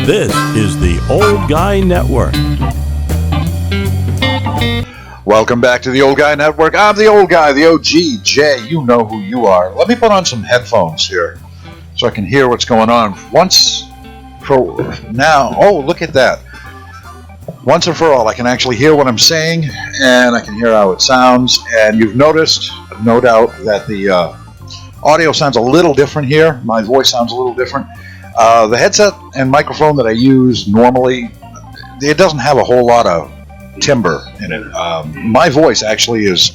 This is the Old Guy Network. Welcome back to the Old Guy Network. I'm the old guy, the OG, Jay. You know who you are. Let me put on some headphones here so I can hear what's going on. Once for now, oh, look at that. Once and for all, I can actually hear what I'm saying, and I can hear how it sounds. And you've noticed, no doubt, that the audio sounds a little different here. My voice sounds a little different. The headset and microphone that I use normally, it doesn't have a whole lot of timbre in it. My voice actually is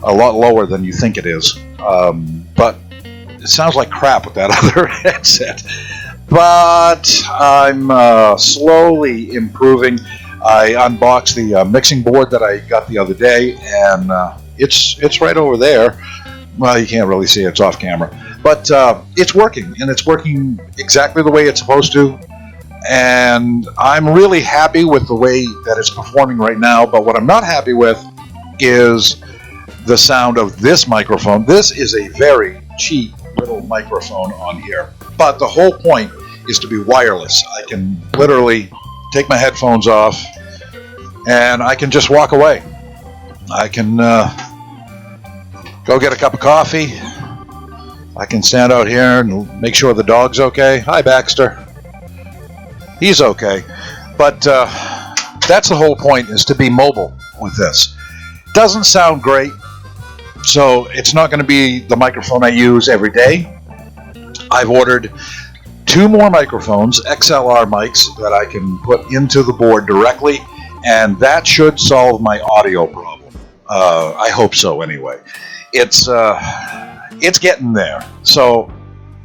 a lot lower than you think it is, but it sounds like crap with that other headset. But I'm slowly improving. I unboxed the mixing board that I got the other day, and it's right over there. Well, you can't really see it, it's off camera. But it's working, and it's working exactly the way it's supposed to. And I'm really happy with the way that it's performing right now. But what I'm not happy with is the sound of this microphone. This is a very cheap little microphone on here. But the whole point is to be wireless. I can literally take my headphones off, and I can just walk away. I can go get a cup of coffee. I can stand out here and make sure the dog's okay. Hi, Baxter. He's okay. But that's the whole point, is to be mobile with this. Doesn't sound great, so it's not going to be the microphone I use every day. I've ordered 2 more microphones, XLR mics, that I can put into the board directly, and that should solve my audio problem. I hope so, anyway. It's getting there. So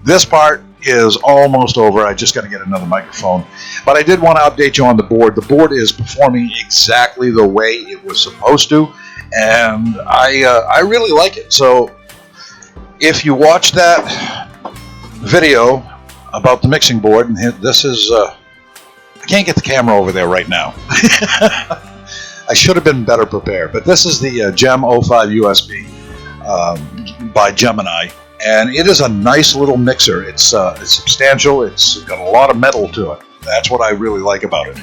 this part is almost over. I just got to get another microphone. But I did want to update you on the board. The board is performing exactly the way it was supposed to, and I really like it. So if you watch that video about the mixing board, and this is I can't get the camera over there right now. I should have been better prepared, but this is the Gem 05 USB by Gemini, and it is a nice little mixer. It's substantial. It's got a lot of metal to it. That's what I really like about it.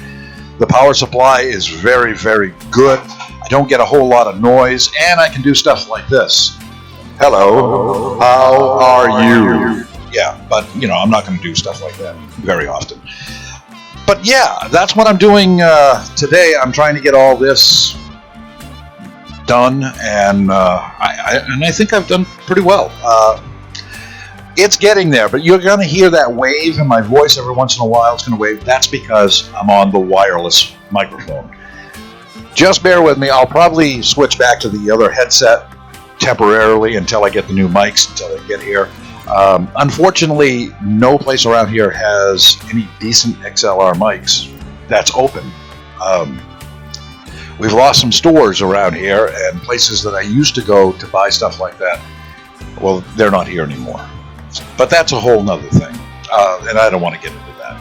The power supply is very, very good. I don't get a whole lot of noise, and I can do stuff like this. Hello, how are you? Yeah, but I'm not going to do stuff like that very often. But yeah, that's what I'm doing today. I'm trying to get all this done, and I think I've done pretty well. It's getting there, but you're going to hear that wave in my voice every once in a while. It's going to wave. That's because I'm on the wireless microphone. Just bear with me. I'll probably switch back to the other headset temporarily until I get the new mics, until I get here. Unfortunately, no place around here has any decent XLR mics that's open. We've lost some stores around here, and places that I used to go to buy stuff like that, well, they're not here anymore. But that's a whole nother thing, and I don't want to get into that.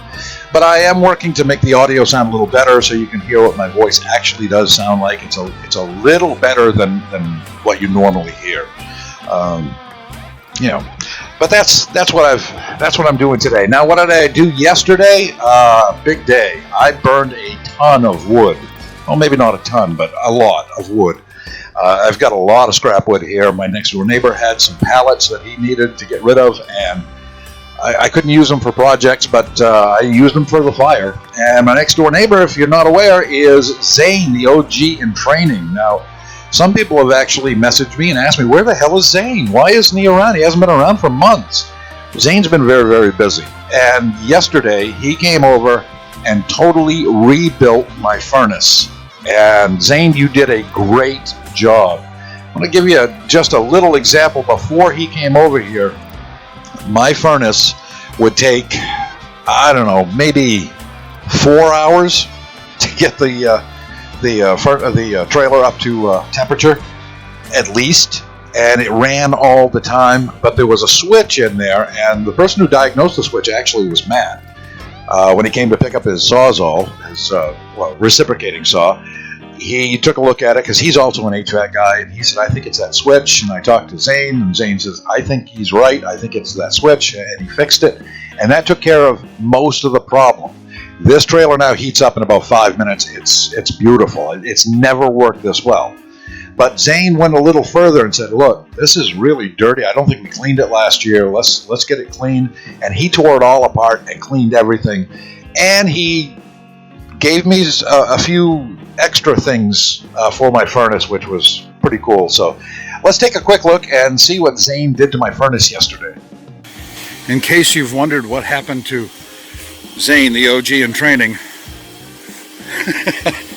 But I am working to make the audio sound a little better, so you can hear what my voice actually does sound like. It's a little better than what you normally hear. But that's what I'm doing today. Now, what did I do yesterday? Big day. I burned a ton of wood. Well, maybe not a ton, but a lot of wood. I've got a lot of scrap wood here. My next door neighbor had some pallets that he needed to get rid of, and I couldn't use them for projects, but I used them for the fire. And my next door neighbor, if you're not aware, is Zane, the OG in training. Now, some people have actually messaged me and asked me, where the hell is Zane? Why isn't he around? He hasn't been around for months. Zane's been very, very busy. And yesterday, he came over and totally rebuilt my furnace. And Zane, you did a great job. I'm going to give you just a little example. Before he came over here, my furnace would take, I don't know, maybe 4 hours to get the trailer up to temperature, at least, and it ran all the time. But there was a switch in there, and the person who diagnosed the switch actually was mad. When he came to pick up his Sawzall, his reciprocating saw, he took a look at it, because he's also an HVAC guy, and he said, I think it's that switch. And I talked to Zane, and Zane says, I think he's right. I think it's that switch, and he fixed it. And that took care of most of the problem. This trailer now heats up in about 5 minutes. It's beautiful. It's never worked this well. But Zane went a little further and said, look, this is really dirty. I don't think we cleaned it last year. Let's get it clean. And he tore it all apart and cleaned everything. And he gave me a few extra things for my furnace, which was pretty cool. So let's take a quick look and see what Zane did to my furnace yesterday. In case you've wondered what happened to Zane, the OG in training,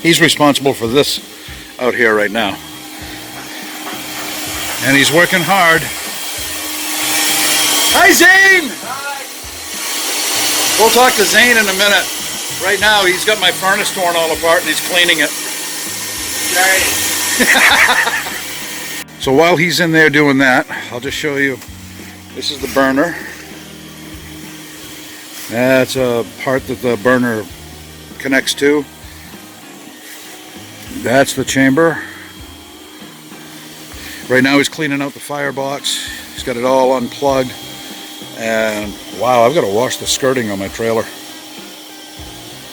he's responsible for this out here right now. And he's working hard. Hi, Zane! Hi. We'll talk to Zane in a minute. Right now, he's got my furnace torn all apart and he's cleaning it. Right. So while he's in there doing that, I'll just show you. This is the burner. That's a part that the burner connects to. That's the chamber. Right now he's cleaning out the firebox. He's got it all unplugged. And wow, I've got to wash the skirting on my trailer.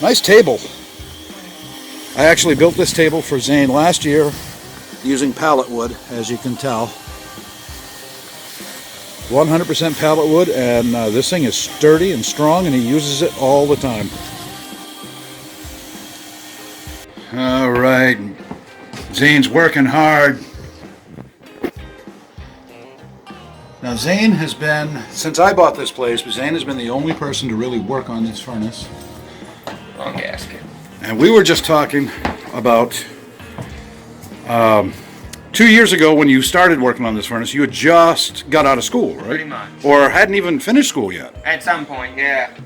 Nice table. I actually built this table for Zane last year using pallet wood, as you can tell. 100% pallet wood, and this thing is sturdy and strong, and he uses it all the time. All right, Zane's working hard. Now Zane has been, since I bought this place, Zane has been the only person to really work on this furnace. Wrong gasket. And we were just talking about 2 years ago when you started working on this furnace, you had just got out of school, right? Pretty much. Or hadn't even finished school yet. At some point, yeah.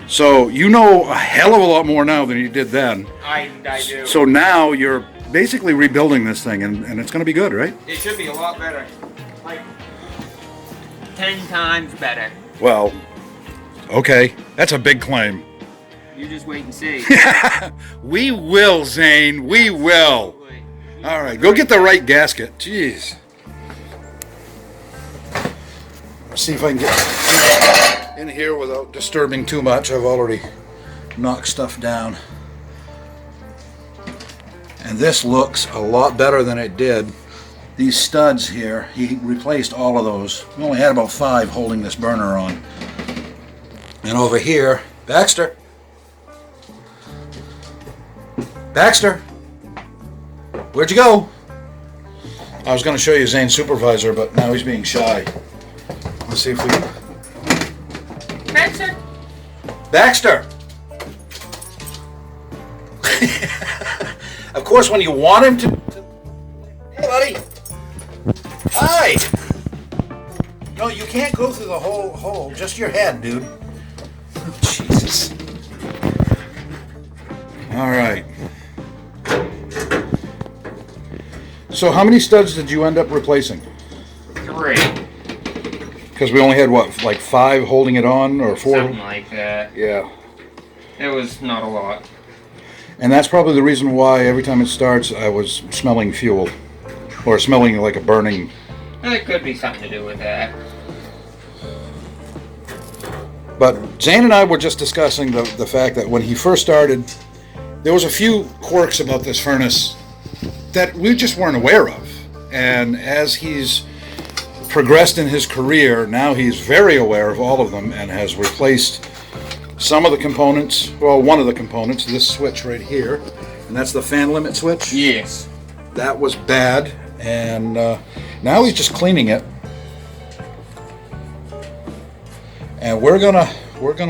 So you know a hell of a lot more now than you did then. I do. So now you're basically rebuilding this thing, and it's going to be good, right? It should be a lot better. Like 10 times better. Well, okay. That's a big claim. You just wait and see. We will, Zane. We will. All right, go get the right gasket. Jeez. Let's see if I can get in here without disturbing too much. I've already knocked stuff down. And this looks a lot better than it did. These studs here, he replaced all of those. We only had about 5 holding this burner on. And over here, Baxter. Baxter, where'd you go? I was going to show you Zane's supervisor, but now he's being shy. Let's see if we can. Baxter. Baxter! Of course, when you want him to... Hey, buddy! Hi! No, you can't go through the whole hole, just your head, dude. Oh, Jesus. All right. So how many studs did you end up replacing? 3. Because we only had, what, like 5 holding it on, or 4? Something like that. Yeah. It was not a lot. And that's probably the reason why every time it starts, I was smelling fuel. Or smelling like a burning... It could be something to do with that. But Zane and I were just discussing the fact that when he first started, there was a few quirks about this furnace that we just weren't aware of. And as he's progressed in his career, now he's very aware of all of them and has replaced some of the components. Well, one of the components, this switch right here, and that's the fan limit switch. Yes. That was bad, and now he's just cleaning it. And we're gonna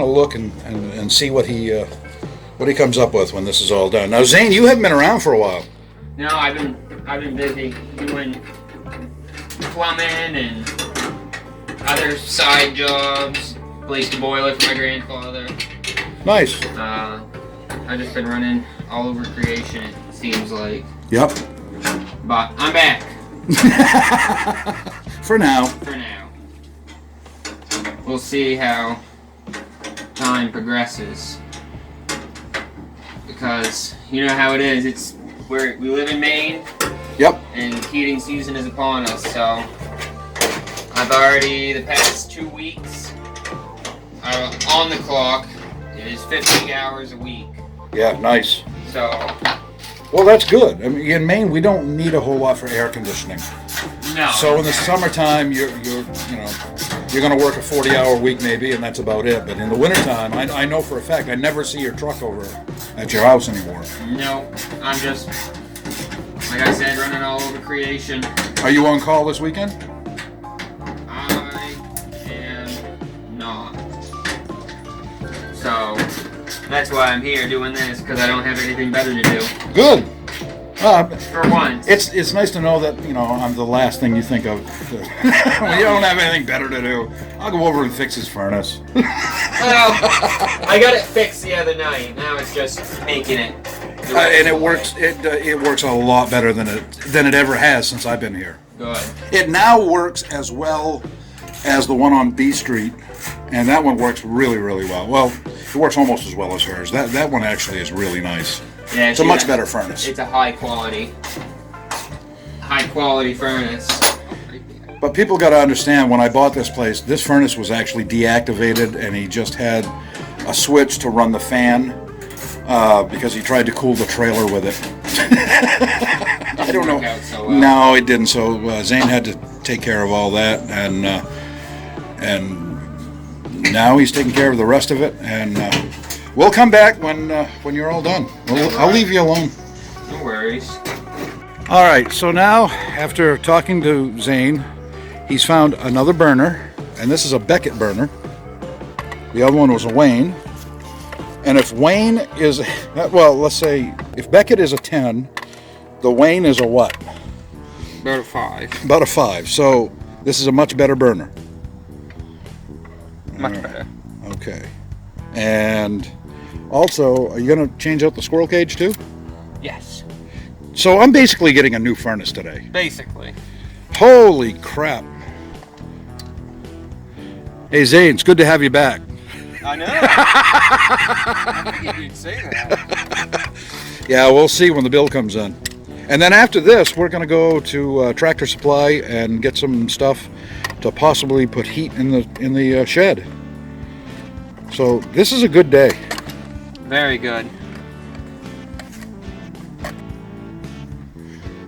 look and see what he comes up with when this is all done. Now, Zane, you haven't been around for a while. No, I've been busy doing plumbing and other side jobs. Placed a boiler for my grandfather. Nice. I've just been running all over creation, it seems like. Yep. But I'm back. For now. For now. We'll see how time progresses. Because you know how it is. We live in Maine. Yep. And heating season is upon us, so I've already the past 2 weeks on the clock, is 50 hours a week. Yeah, nice. So, Well, that's good. I mean, in Maine, we don't need a whole lot for air conditioning. no. So in the summertime, you're going to work a 40-hour week maybe, and that's about it. But in the wintertime, I know for a fact I never see your truck over at your house anymore. No, I'm just, like I said, running all over creation. Are you on call this weekend? I am not. So, that's why I'm here doing this, because I don't have anything better to do. Good. For once. It's nice to know that I'm the last thing you think of when you don't have anything better to do. I'll go over and fix his furnace. Well, I got it fixed the other night. Now it's just making it. And it works. It works a lot better than it ever has since I've been here. Good. It now works as well as the one on B Street, and that one works really, really well. Well, it works almost as well as hers. That one actually is really nice. Yeah, It's a much better furnace. It's a high quality furnace. But people got to understand, when I bought this place, this furnace was actually deactivated, and he just had a switch to run the fan because he tried to cool the trailer with it. I don't know. Work out so well. No, it didn't. So Zane had to take care of all that, and now he's taking care of the rest of it, and we'll come back when you're all done. I'll leave you alone. No worries. All right, so now, after talking to Zane, he's found another burner, and this is a Beckett burner. The other one was a Wayne. And if Wayne is, well, let's say, if Beckett is a 10, the Wayne is a what? About a 5. About a 5. So this is a much better burner. Much better. Okay. And also, are you going to change out the squirrel cage too? Yes. So I'm basically getting a new furnace today. Basically. Holy crap. Hey Zane, it's good to have you back. I know. I figured you'd say that. Yeah, we'll see when the bill comes in. And then after this, we're going to go to Tractor Supply and get some stuff to possibly put heat in the shed. So this is a good day. Very good.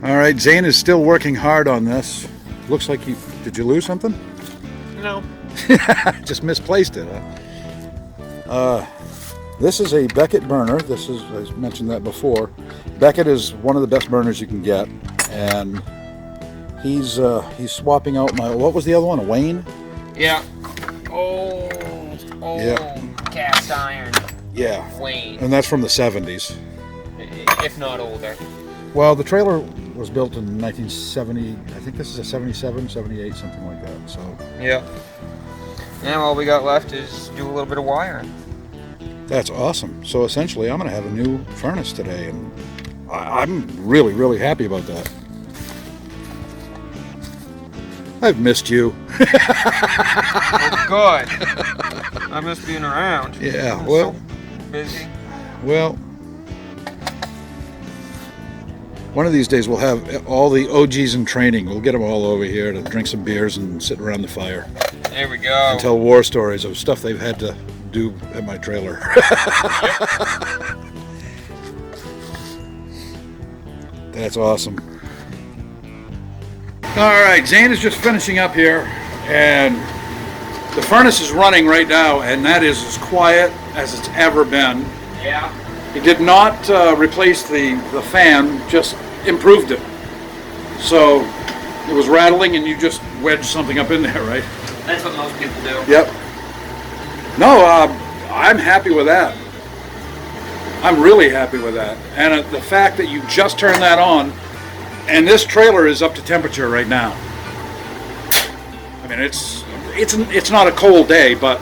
All right, Zane is still working hard on this. Looks like did you lose something? No. Just misplaced it, huh? This is a Beckett burner. I mentioned that before. Beckett is one of the best burners you can get, and he's swapping out what was the other one? A Wayne? Yeah. Old cast iron. Yeah. Wayne. And that's from the 70s. If not older. Well, the trailer was built in 1970. I think this is a 77, 78, something like that. So. Yeah. Now all we got left is do a little bit of wiring. That's awesome. So essentially, I'm going to have a new furnace today, and I'm really, really happy about that. I've missed you. Oh, good. I miss being around. Yeah, I'm well, so busy. well, one of these days we'll have all the OGs in training. We'll get them all over here to drink some beers and sit around the fire There we go. and tell war stories of stuff they've had to do at my trailer. That's awesome. All right, Zane is just finishing up here, and the furnace is running right now, and that is as quiet as it's ever been. Yeah. He did not replace the fan, just improved it. So it was rattling, and you just wedged something up in there, right? That's what most people do. Yep. No, I'm happy with that. I'm really happy with that. And the fact that you just turned that on, and this trailer is up to temperature right now. I mean, it's not a cold day, but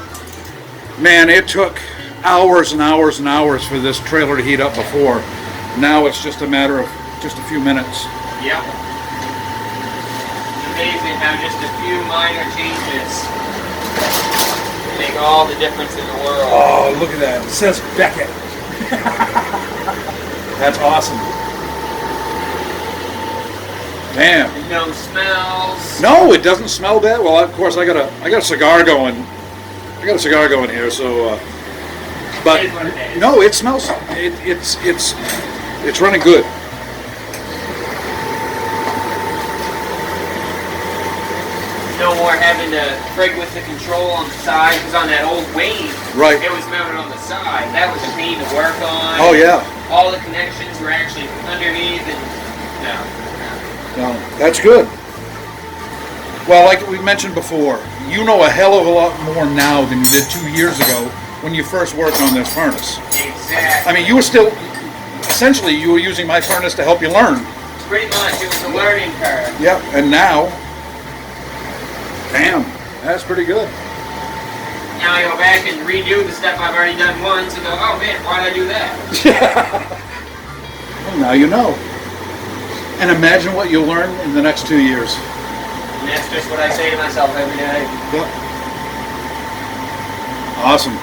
man, it took hours and hours and hours for this trailer to heat up before. Now it's just a matter of just a few minutes. Yep. It's amazing how just a few minor changes make all the difference in the world. Oh, look at that. It says Beckett. That's awesome. Man. No smells. No, it doesn't smell bad. Well, of course, I got a cigar going. I got a cigar going here, so But It is what it is. no, it smells. It's running good. No more having to frig with the control on the side, because on that old Wave, Right. it was mounted on the side. That was a pain to work on. Oh yeah. All the connections were actually underneath, and no. No, that's good. Well, like we mentioned before, you know a hell of a lot more now than you did 2 years ago when you first worked on this furnace. Exactly. I mean, you were still, essentially, you were using my furnace to help you learn. Pretty much, it was a learning curve. Yep, and now, damn, that's pretty good. Now I go back and redo the stuff I've already done once and go, oh man, why'd I do that? Well, now you know. And imagine what you'll learn in the next 2 years. And that's just what I say to myself every day. Yep. Awesome.